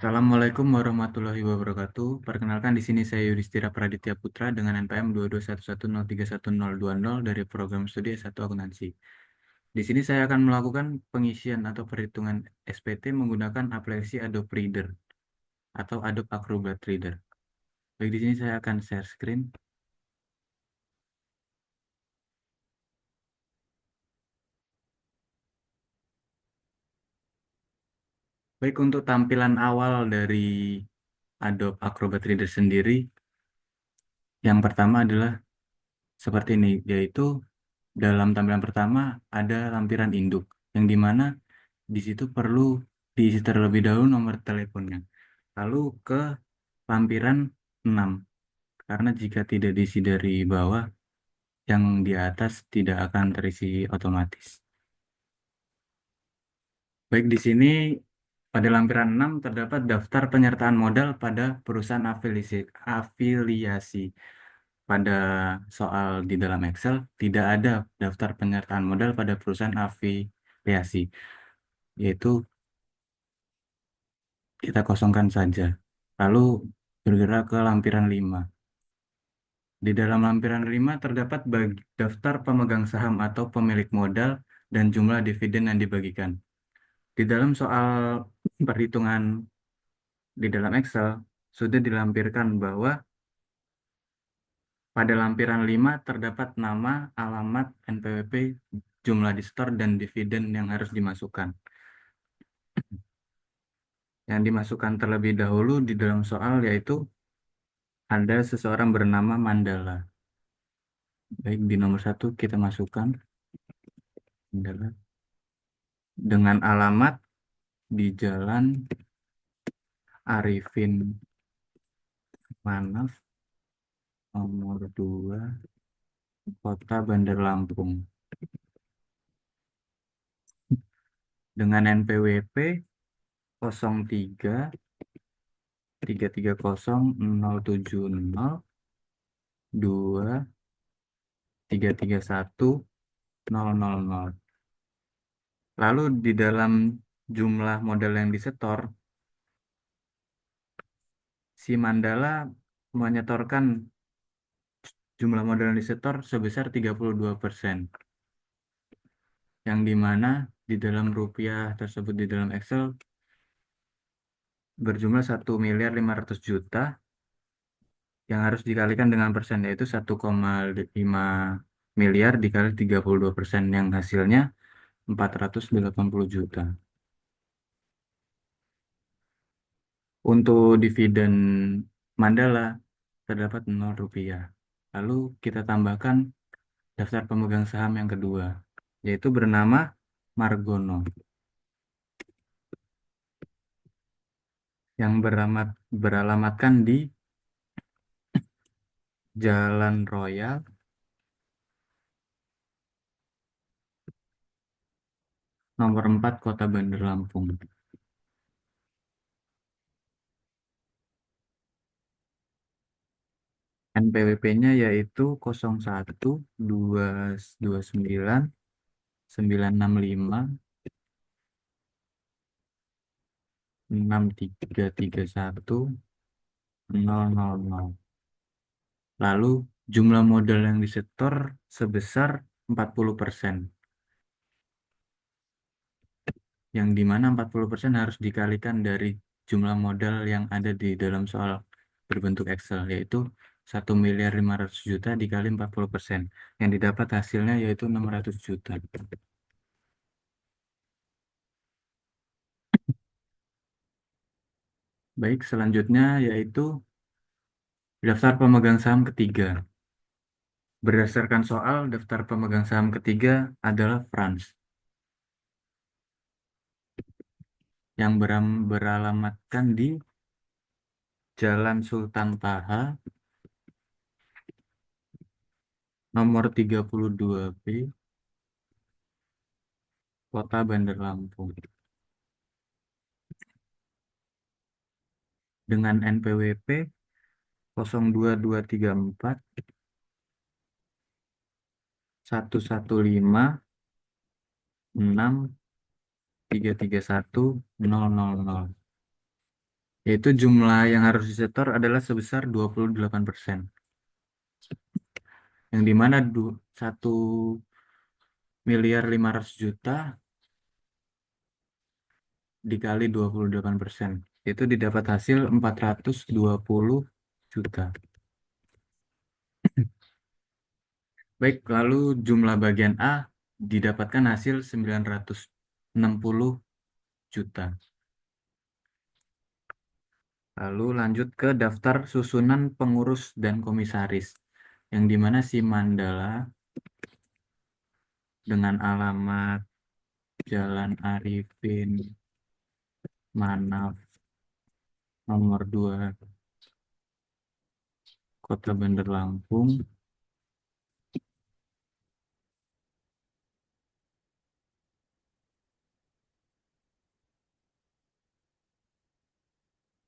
Assalamualaikum warahmatullahi wabarakatuh. Perkenalkan di sini saya Yudhistira Praditya Putra dengan NPM 22110311020 dari program studi S1 Akuntansi. Di sini saya akan melakukan pengisian atau perhitungan SPT menggunakan aplikasi Adobe Reader atau Adobe Acrobat Reader. Baik, di sini saya akan share screen. Baik, untuk tampilan awal dari Adobe Acrobat Reader sendiri, yang pertama adalah seperti ini, yaitu dalam tampilan pertama ada lampiran induk, yang dimana di situ perlu diisi terlebih dahulu nomor teleponnya. Lalu ke lampiran 6, karena jika tidak diisi dari bawah, yang di atas tidak akan terisi otomatis. Baik, di sini pada lampiran 6 terdapat daftar penyertaan modal pada perusahaan afiliasi. Pada soal di dalam Excel, tidak ada daftar penyertaan modal pada perusahaan afiliasi, yaitu kita kosongkan saja. Lalu bergerak ke lampiran 5. Di dalam lampiran 5 terdapat daftar pemegang saham atau pemilik modal dan jumlah dividen yang dibagikan. Di dalam soal perhitungan di dalam Excel, sudah dilampirkan bahwa pada lampiran 5 terdapat nama, alamat, NPWP, jumlah disetor, dan dividen yang harus dimasukkan. Yang dimasukkan terlebih dahulu di dalam soal yaitu ada seseorang bernama Mandala. Baik, di nomor 1 kita masukkan Mandala dengan alamat di Jalan Arifin Manaf, nomor 2, Kota Bandar Lampung. Dengan NPWP 03 330 070 2 331 000. Lalu di dalam jumlah modal yang disetor, si Mandala menyetorkan jumlah modal yang disetor sebesar 32%, yang dimana di dalam rupiah tersebut di dalam Excel berjumlah 1.500.000.000 yang harus dikalikan dengan persen, yaitu 1,5 miliar dikali 32%, yang hasilnya 480 juta. Untuk dividen Mandala terdapat 0 rupiah. Lalu kita tambahkan daftar pemegang saham yang kedua, yaitu bernama Margono, yang beralamatkan di Jalan Royal, nomor 4, Kota Bandar Lampung. NPWP-nya yaitu 01 229 965 6331 000. Lalu jumlah modal yang disetor sebesar 40%, yang dimana 40% harus dikalikan dari jumlah modal yang ada di dalam soal berbentuk Excel, yaitu 1.500.000.000 dikali 40%. Yang didapat hasilnya yaitu 600 juta. Baik, selanjutnya yaitu daftar pemegang saham ketiga. Berdasarkan soal, daftar pemegang saham ketiga adalah Franz, yang beralamatkan di Jalan Sultan Taha, nomor 32B, Kota Bandar Lampung. Dengan NPWP 02234 115 6 331 000. yaitu jumlah yang harus disetor adalah sebesar 28%. Yang dimana 1.500.000.000 dikali 28%. Itu didapat hasil 420 juta. Baik, lalu jumlah bagian A didapatkan hasil 960 juta. Lalu lanjut ke daftar susunan pengurus dan komisaris. Yang dimana si Mandala dengan alamat Jalan Arifin Manaf nomor 2 Kota Bandar Lampung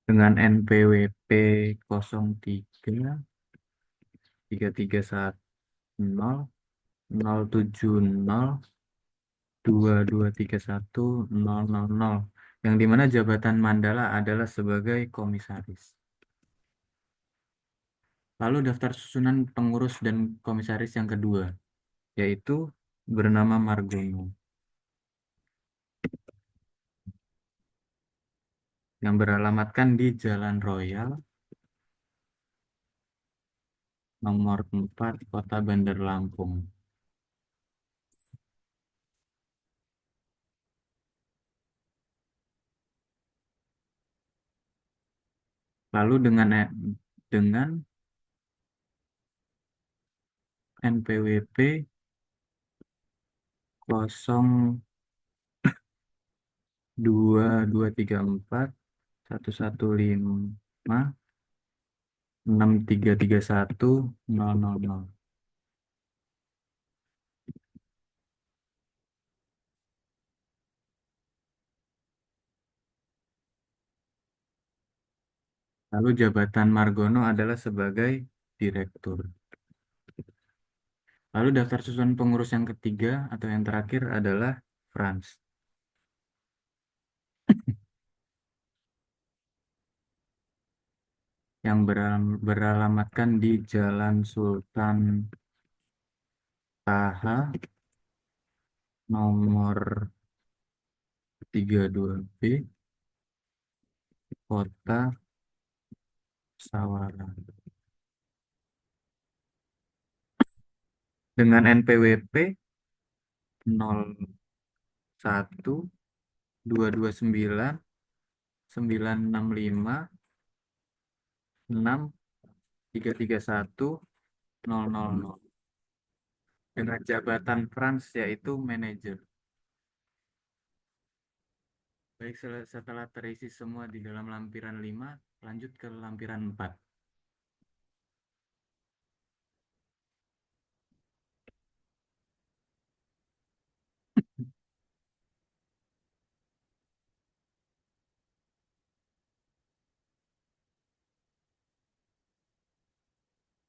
dengan NPWP 03.110.070.2231.000 yang dimana jabatan Mandala adalah sebagai komisaris. Lalu daftar susunan pengurus dan komisaris yang kedua, yaitu bernama Margono, yang beralamatkan di Jalan Royal, nomor 4, Kota Bandar Lampung. Lalu dengan NPWP 022341156331.000. Lalu jabatan Margono adalah sebagai direktur. Lalu daftar susunan pengurus yang ketiga atau yang terakhir adalah Franz, yang beralamatkan di Jalan Sultan Taha nomor 32B, Kota Sawara. Dengan NPWP 01 229 965 6331 000 dengan jabatan Franz yaitu manajer. Baik, setelah terisi semua di dalam lampiran 5, lanjut ke lampiran 4.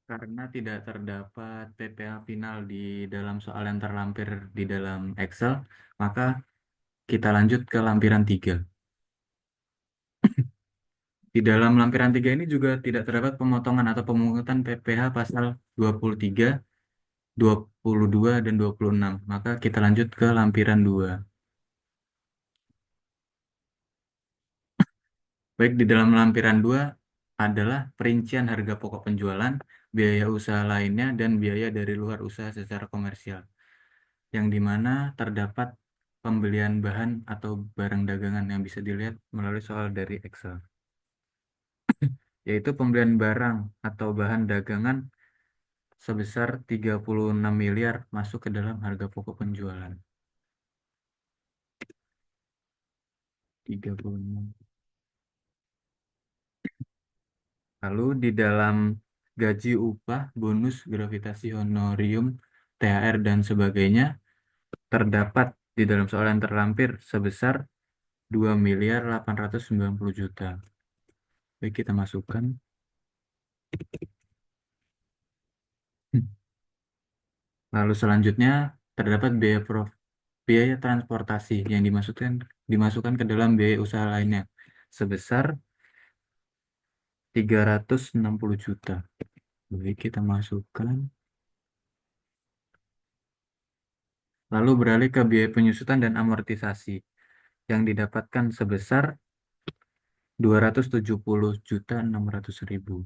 Karena tidak terdapat PPH final di dalam soal yang terlampir di dalam Excel, maka kita lanjut ke lampiran 3. Di dalam lampiran 3 ini juga tidak terdapat pemotongan atau pemungutan PPH pasal 23, 22, dan 26. Maka kita lanjut ke lampiran 2. Baik, di dalam lampiran 2 adalah perincian harga pokok penjualan, biaya usaha lainnya, dan biaya dari luar usaha secara komersial. Yang dimana terdapat pembelian bahan atau barang dagangan yang bisa dilihat melalui soal dari Excel. Yaitu pembelian barang atau bahan dagangan sebesar 36 miliar masuk ke dalam harga pokok penjualan. 36. Lalu di dalam gaji upah, bonus, gravitasi honorium, THR, dan sebagainya terdapat di dalam soal yang terlampir sebesar 2.890 juta. Baik, kita masukkan. Lalu selanjutnya terdapat biaya transportasi yang dimasukkan ke dalam biaya usaha lainnya sebesar 360 juta. Baik, kita masukkan. Lalu beralih ke biaya penyusutan dan amortisasi yang didapatkan sebesar 270.600.000.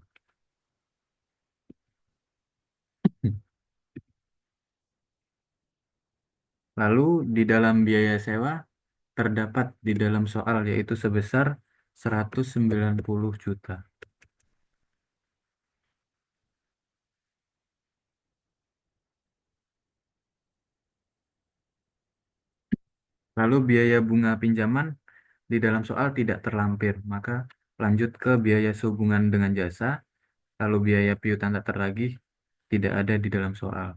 Lalu di dalam biaya sewa terdapat di dalam soal yaitu sebesar 190 juta. Lalu biaya bunga pinjaman di dalam soal tidak terlampir, maka lanjut ke biaya sehubungan dengan jasa, lalu biaya piutang tak teragih tidak ada di dalam soal.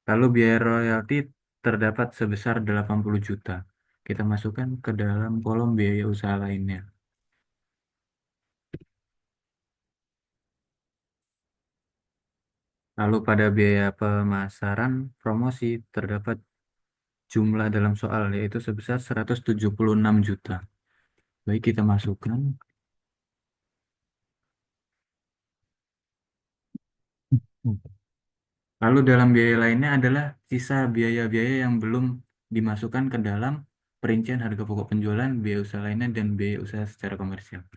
Lalu biaya royalti terdapat sebesar 80 juta. Kita masukkan ke dalam kolom biaya usaha lainnya. Lalu pada biaya pemasaran promosi terdapat jumlah dalam soal yaitu sebesar 176 juta. Baik, kita masukkan. Lalu dalam biaya lainnya adalah sisa biaya-biaya yang belum dimasukkan ke dalam perincian harga pokok penjualan, biaya usaha lainnya, dan biaya usaha secara komersial.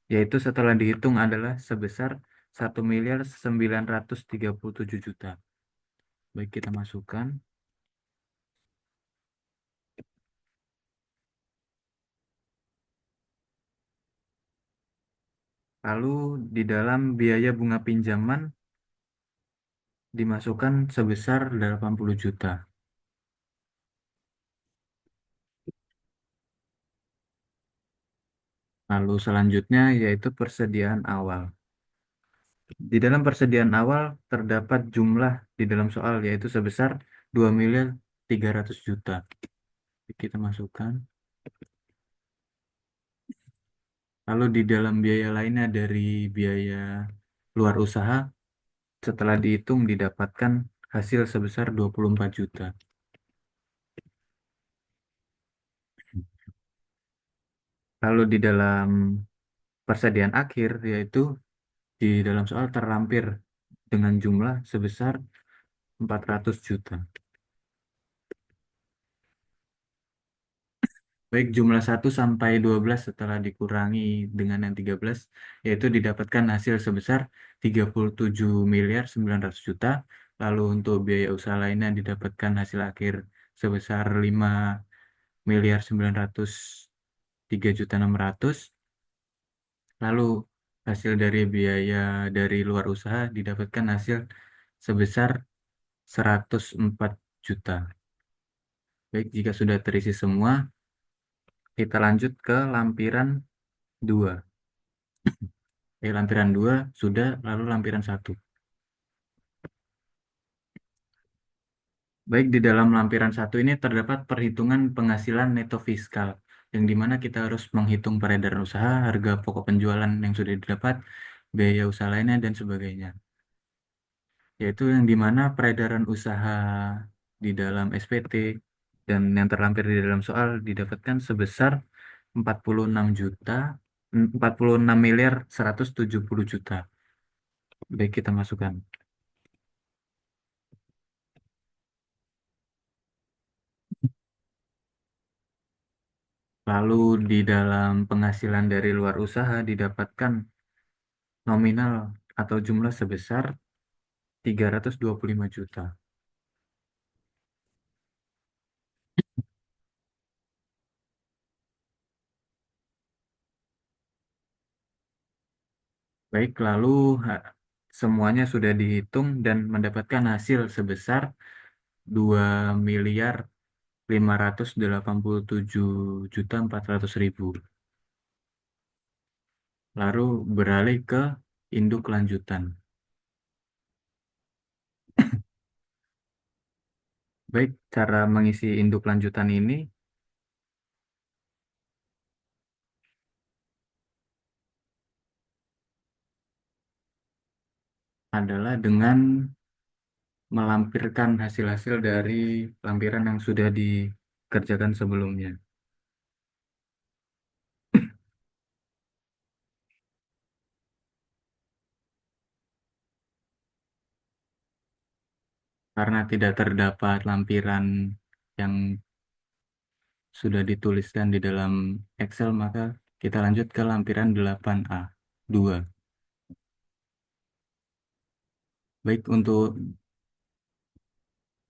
Yaitu setelah dihitung adalah sebesar 1.937 juta. Baik, kita masukkan. Lalu di dalam biaya bunga pinjaman dimasukkan sebesar 80 juta. Lalu selanjutnya yaitu persediaan awal. Di dalam persediaan awal terdapat jumlah di dalam soal yaitu sebesar 2.300.000.000. Kita masukkan. Lalu di dalam biaya lainnya dari biaya luar usaha setelah dihitung didapatkan hasil sebesar 24 juta. Lalu di dalam persediaan akhir yaitu di dalam soal terlampir dengan jumlah sebesar 400 juta. Baik, jumlah 1 sampai 12 setelah dikurangi dengan yang 13, yaitu didapatkan hasil sebesar 37.900.000.000. Lalu untuk biaya usaha lainnya didapatkan hasil akhir sebesar 5.903.600. Lalu hasil dari biaya dari luar usaha didapatkan hasil sebesar 104 juta. Baik, jika sudah terisi semua, kita lanjut ke lampiran 2. Lampiran 2 sudah, lalu lampiran 1. Baik, di dalam lampiran 1 ini terdapat perhitungan penghasilan neto fiskal, yang dimana kita harus menghitung peredaran usaha, harga pokok penjualan yang sudah didapat, biaya usaha lainnya, dan sebagainya. Yaitu yang dimana peredaran usaha di dalam SPT dan yang terlampir di dalam soal didapatkan sebesar 46 juta, 46.170.000.000. Baik, kita masukkan. Lalu di dalam penghasilan dari luar usaha didapatkan nominal atau jumlah sebesar 325 juta. Baik, lalu semuanya sudah dihitung dan mendapatkan hasil sebesar 2.587.400.000. Lalu beralih ke induk lanjutan. Baik, cara mengisi induk lanjutan ini adalah dengan melampirkan hasil-hasil dari lampiran yang sudah dikerjakan sebelumnya. Karena tidak terdapat lampiran yang sudah dituliskan di dalam Excel, maka kita lanjut ke lampiran 8A 2. Baik, untuk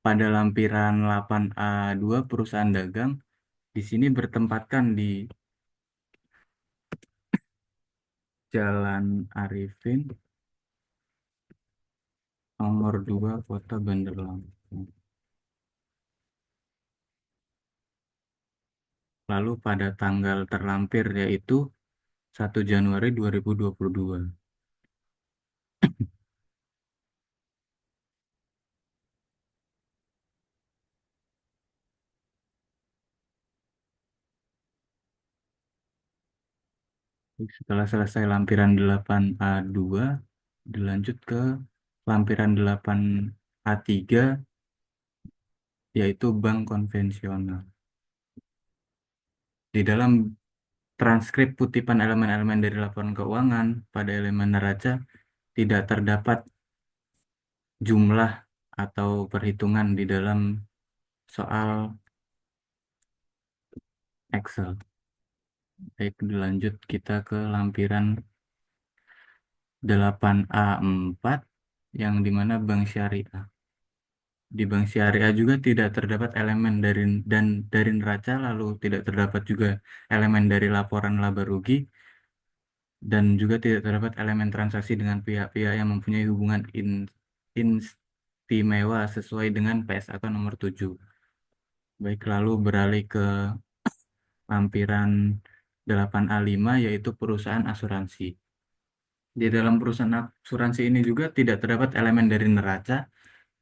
pada lampiran 8A 2 perusahaan dagang di sini bertempatkan di Jalan Arifin nomor 2 Kota Bandar Lampung. Lalu pada tanggal terlampir yaitu 1 Januari 2022. Setelah selesai lampiran 8A 2, dilanjut ke lampiran 8A 3, yaitu bank konvensional. Di dalam transkrip kutipan elemen-elemen dari laporan keuangan, pada elemen neraca tidak terdapat jumlah atau perhitungan di dalam soal Excel. Baik, dilanjut kita ke lampiran 8A 4, yang dimana bank syariah. Di bank syariah juga tidak terdapat elemen dari neraca, lalu tidak terdapat juga elemen dari laporan laba rugi, dan juga tidak terdapat elemen transaksi dengan pihak-pihak yang mempunyai hubungan istimewa sesuai dengan PSAK nomor 7. Baik, lalu beralih ke lampiran 8A 5, yaitu perusahaan asuransi. Di dalam perusahaan asuransi ini juga tidak terdapat elemen dari neraca,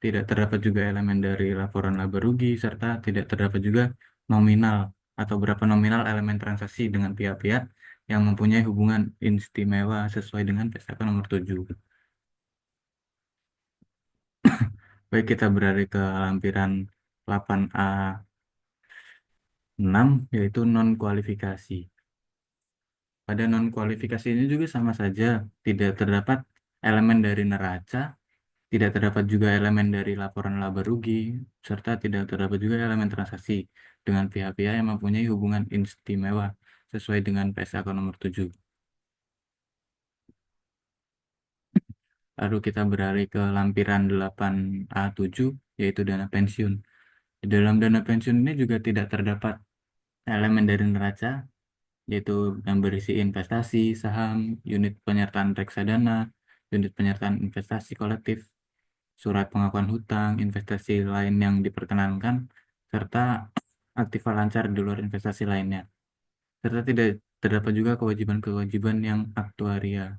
tidak terdapat juga elemen dari laporan laba rugi, serta tidak terdapat juga nominal atau berapa nominal elemen transaksi dengan pihak-pihak yang mempunyai hubungan istimewa sesuai dengan PSAK nomor 7. Baik, kita beralih ke lampiran 8A 6, yaitu non-kualifikasi. Pada non-kualifikasi ini juga sama saja, tidak terdapat elemen dari neraca, tidak terdapat juga elemen dari laporan laba rugi, serta tidak terdapat juga elemen transaksi dengan pihak-pihak yang mempunyai hubungan istimewa sesuai dengan PSAK nomor 7. Lalu kita beralih ke lampiran 8A 7, yaitu dana pensiun. Di dalam dana pensiun ini juga tidak terdapat elemen dari neraca, yaitu yang berisi investasi, saham, unit penyertaan reksadana, unit penyertaan investasi kolektif, surat pengakuan hutang, investasi lain yang diperkenankan, serta aktiva lancar di luar investasi lainnya. Serta tidak terdapat juga kewajiban-kewajiban yang aktuaria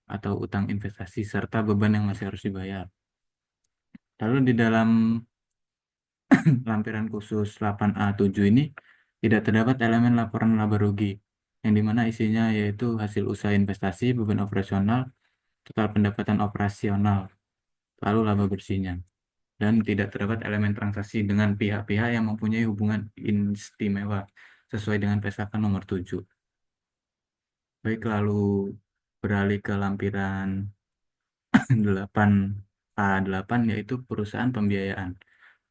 atau utang investasi, serta beban yang masih harus dibayar. Lalu di dalam lampiran khusus 8A 7 ini tidak terdapat elemen laporan laba rugi, yang dimana isinya yaitu hasil usaha investasi, beban operasional, total pendapatan operasional, lalu laba bersihnya. Dan tidak terdapat elemen transaksi dengan pihak-pihak yang mempunyai hubungan istimewa sesuai dengan PSAK nomor 7. Baik, lalu beralih ke lampiran 8A 8, yaitu perusahaan pembiayaan.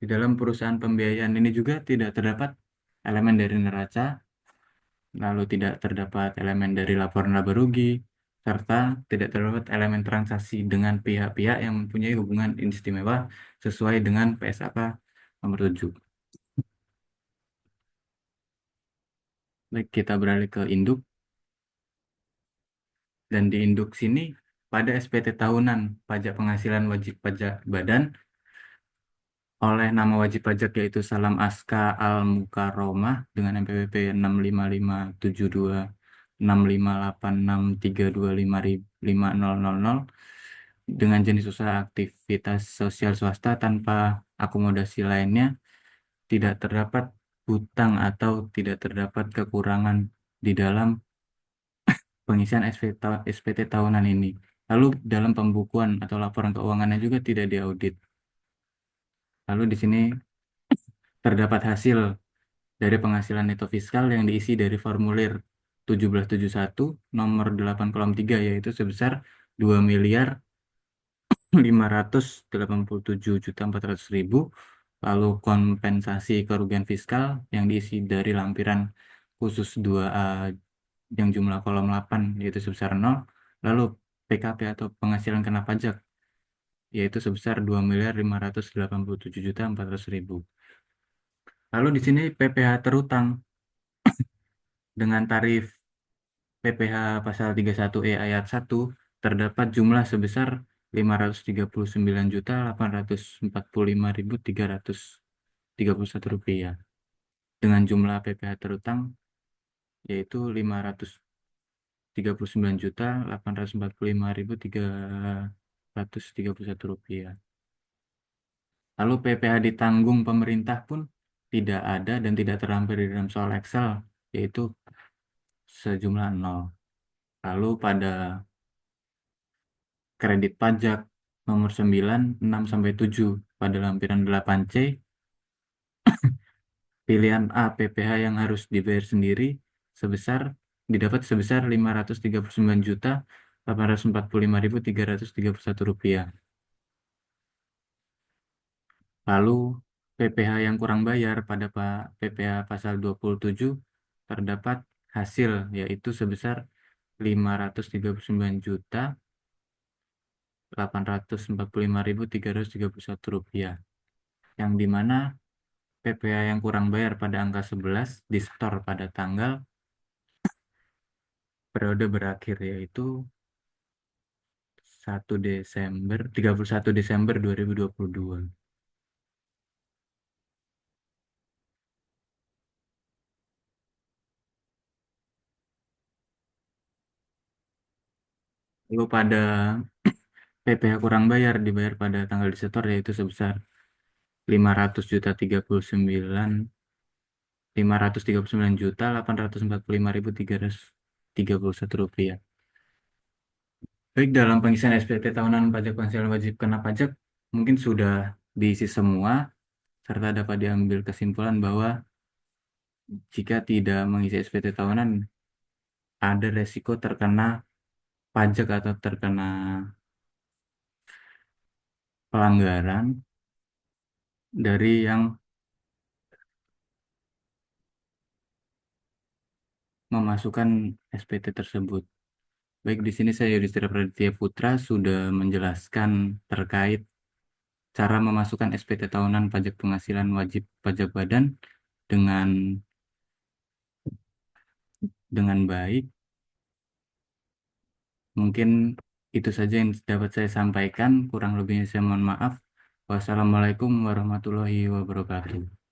Di dalam perusahaan pembiayaan ini juga tidak terdapat elemen dari neraca, lalu tidak terdapat elemen dari laporan laba rugi, serta tidak terdapat elemen transaksi dengan pihak-pihak yang mempunyai hubungan istimewa sesuai dengan PSAK nomor 7. Baik, kita beralih ke induk, dan di induk sini pada SPT tahunan pajak penghasilan wajib pajak badan oleh nama wajib pajak yaitu Salam Aska Al Mukaromah dengan NPWP 655726586325500 dengan jenis usaha aktivitas sosial swasta tanpa akomodasi lainnya, tidak terdapat hutang atau tidak terdapat kekurangan di dalam pengisian SPT tahunan ini. Lalu dalam pembukuan atau laporan keuangannya juga tidak diaudit. Lalu di sini terdapat hasil dari penghasilan neto fiskal yang diisi dari formulir 1771 nomor 8 kolom 3, yaitu sebesar 2 miliar 587.400.000. Lalu kompensasi kerugian fiskal yang diisi dari lampiran khusus 2A yang jumlah kolom 8 yaitu sebesar 0. Lalu PKP atau penghasilan kena pajak yaitu sebesar 2.587.400.000. Lalu di sini PPh terutang dengan tarif PPh pasal 31E ayat 1 terdapat jumlah sebesar 539.845.331 rupiah dengan jumlah PPh terutang yaitu 539.845.331 rupiah. Lalu PPh ditanggung pemerintah pun tidak ada dan tidak terlampir di dalam soal Excel yaitu sejumlah 0. Lalu pada kredit pajak nomor 9, 6 sampai 7 pada lampiran 8C, pilihan A PPh yang harus dibayar sendiri sebesar didapat sebesar 539.845.331 rupiah. Lalu PPh yang kurang bayar pada PPh pasal 27 terdapat hasil yaitu sebesar 539.845.331 rupiah, yang dimana PPh yang kurang bayar pada angka 11 disetor pada tanggal periode berakhir yaitu 31 Desember 2022. Lalu pada PPh kurang bayar dibayar pada tanggal disetor yaitu sebesar 539.845.331 rupiah. Baik, dalam pengisian SPT tahunan pajak penghasilan wajib kena pajak mungkin sudah diisi semua, serta dapat diambil kesimpulan bahwa jika tidak mengisi SPT tahunan ada resiko terkena pajak atau terkena pelanggaran dari yang memasukkan SPT tersebut. Baik, di sini saya Yudhistira Praditya Putra sudah menjelaskan terkait cara memasukkan SPT tahunan pajak penghasilan wajib pajak badan dengan baik. Mungkin itu saja yang dapat saya sampaikan. Kurang lebihnya saya mohon maaf. Wassalamualaikum warahmatullahi wabarakatuh.